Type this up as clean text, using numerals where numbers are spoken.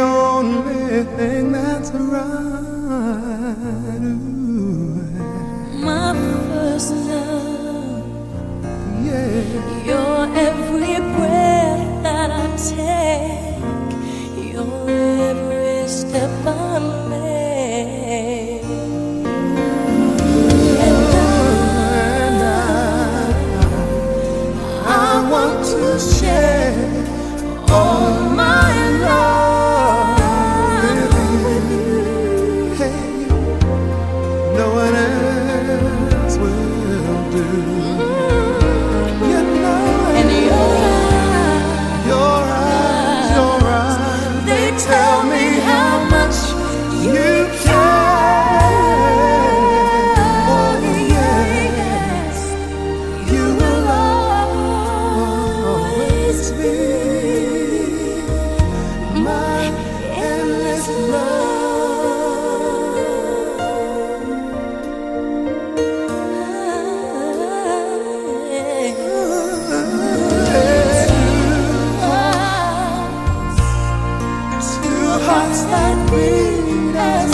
only thing that's right. Ooh. My first love, Yeah. your every breath that I take, your every step I make. And I want to share all my love with you. Hey, no one else will do. You know And your eyes, they tell me how much you care. Oh, yes, You will always be my endless love. Two hearts that beat as